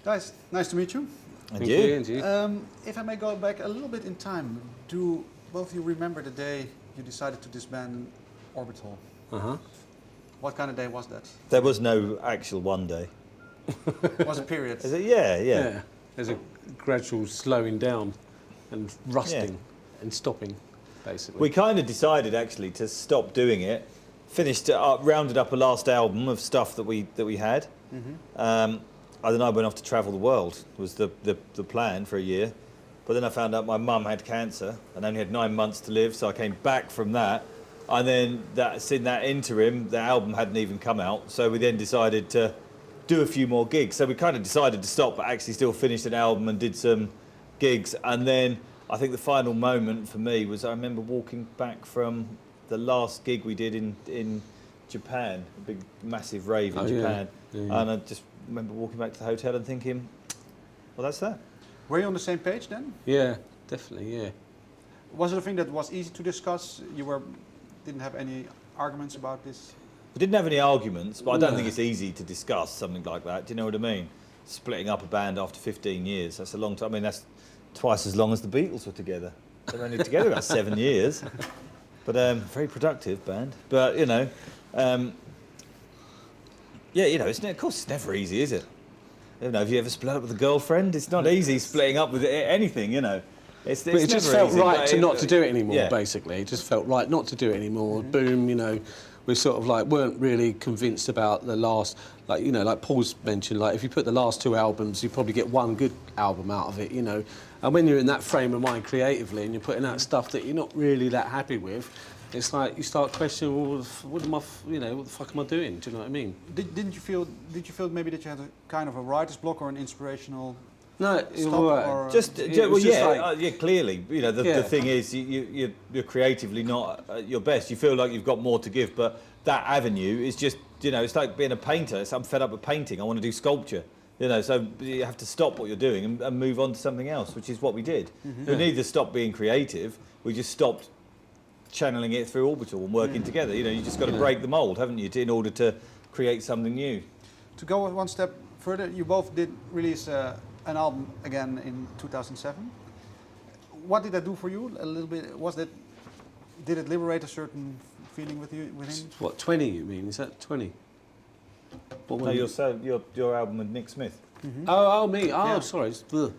Guys, nice to meet you. And you? And you. If I may go back a little bit in time, do both of you remember the day you decided to disband Orbital? Uh-huh. What kind of day was that? There was no actual one day. Was a period? Is it? Yeah. There's a gradual slowing down and rusting and stopping, basically. We kind of decided actually to stop doing it. Finished it up, rounded up a last album of stuff that we had. Mm-hmm. I then I went off to travel the world. Was the plan for a year. But then I found out my mum had cancer and only had 9 months to live, so I came back from that. And then in that interim, the album hadn't even come out, so we then decided to do a few more gigs. So we kind of decided to stop, but actually still finished an album and did some gigs. And then I think the final moment for me was I remember walking back from the last gig we did in Japan, a big massive rave in Japan. Yeah. And I just remember walking back to the hotel and thinking, well, that's that. Were you on the same page then? Yeah, definitely, yeah. Was it a thing that was easy to discuss? Didn't have any arguments about this? We didn't have any arguments, but I don't think it's easy to discuss something like that. Do you know what I mean? Splitting up a band after 15 years, that's a long time. I mean, that's twice as long as the Beatles were together. They were only together about 7 years. But very productive band. But, you know, of course it's never easy, is it? You know, have you ever split up with a girlfriend? It's not easy splitting up with anything, you know. But it just felt easy, right not to do it anymore, basically. It just felt right not to do it anymore. Mm-hmm. Boom, you know, we sort of like weren't really convinced about the last, like, you know, like Paul's mentioned, like if you put the last 2 albums, you probably get 1 good album out of it, you know. And when you're in that frame of mind creatively and you're putting out stuff that you're not really that happy with, it's like you start questioning, well, what the fuck am I doing? Do you know what I mean? Did you feel maybe that you had a kind of a writer's block or an inspirational? No, clearly. You know, the thing is, you're creatively not at your best. You feel like you've got more to give, but that avenue is just, you know, it's like being a painter. I'm fed up with painting. I want to do sculpture. You know, so you have to stop what you're doing and move on to something else, which is what we did. Mm-hmm. We neither stopped being creative. We just stopped channeling it through Orbital and working together. You know, you just got to break the mould, haven't you, in order to create something new. To go one step further, you both did release an album again in 2007. What did that do for you? A little bit. Did it liberate a certain feeling within? What, 20? You mean? Is that 20? No, your album with Nick Smith. Mm-hmm. Oh, me. Oh, yeah. Sorry. Sorry.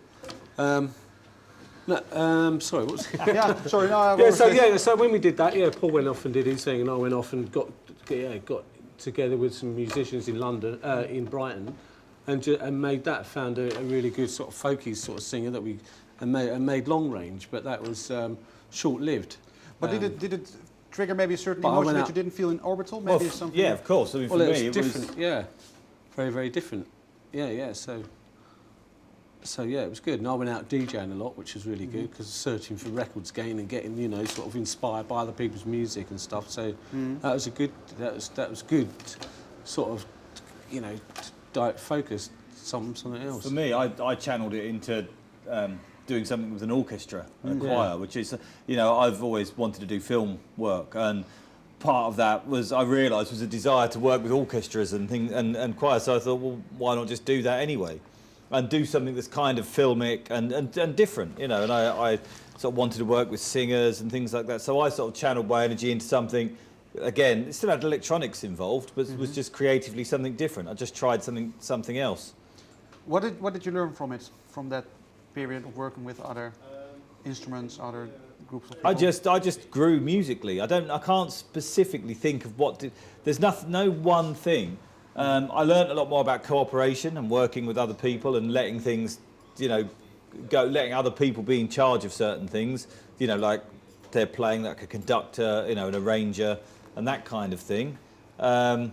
What was it? Sorry. No. So when we did that, Paul went off and did his thing, and I went off and got together with some musicians in London, in Brighton. And made that, found a really good sort of folky sort of singer that we made long range, but that was short-lived. But did it trigger maybe a certain emotion that you didn't feel in Orbital? Maybe something. Yeah, of course. I mean, for me, it was different. Yeah, very, very different. Yeah. So it was good. And I went out DJing a lot, which was really good because searching for records again and getting, you know, sort of inspired by other people's music and stuff. So that was good. Sort of, you know. Focused something else. For me, I channeled it into doing something with an orchestra and a choir, which is, you know, I've always wanted to do film work, and part of that was I realised was a desire to work with orchestras and things and choir. So I thought, well, why not just do that anyway, and do something that's kind of filmic and different, you know. And I sort of wanted to work with singers and things like that. So I sort of channeled my energy into something. Again, it still had electronics involved, but it was just creatively something different. I just tried something else. What did you learn from that period of working with other instruments, other groups of people? I just grew musically. I can't specifically think of there's no one thing. I learned a lot more about cooperation and working with other people and letting things, you know, letting other people be in charge of certain things. You know, like they're playing like a conductor, you know, an arranger, and that kind of thing. I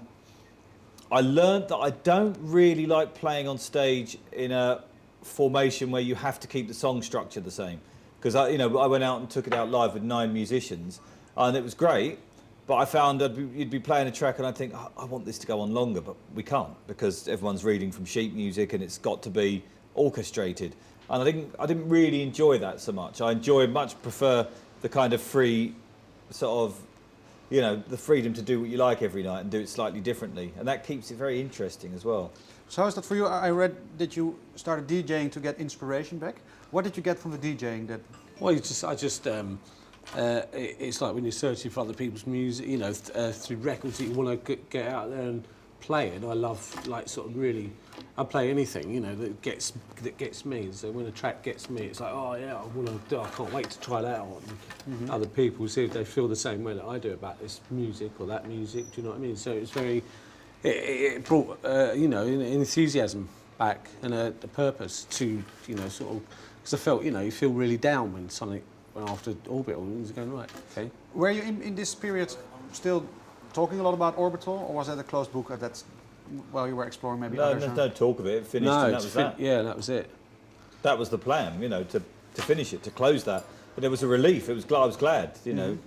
learned that I don't really like playing on stage in a formation where you have to keep the song structure the same. Because I went out and took it out live with 9 musicians, and it was great. But I found you'd be playing a track, and I'd think, I want this to go on longer, but we can't because everyone's reading from sheet music, and it's got to be orchestrated. And I didn't really enjoy that so much. I much prefer the kind of free sort of, you know, the freedom to do what you like every night and do it slightly differently. And that keeps it very interesting as well. So how is that for you? I read that you started DJing to get inspiration back. What did you get from the DJing that? Well, it's like when you're searching for other people's music, you know, through records that you want to get out there and play. And I love, like, sort of really, I play anything, you know, that gets me. So when a track gets me, it's like, oh yeah, I can't wait to try that out. And other people see if they feel the same way that I do about this music or that music. Do you know what I mean? So it's very, it brought, you know, an enthusiasm back and a purpose to, you know, sort of, because I felt, you know, you feel really down when something went after Orbital and things are going right. Okay. Were you in this period still talking a lot about Orbital, or was that a closed book at that while you were exploring maybe No, other there's genres? no talk of it. It finished, and that was that. Yeah, that was it. That was the plan, you know, to finish it, to close that. But it was a relief. I was glad, you know.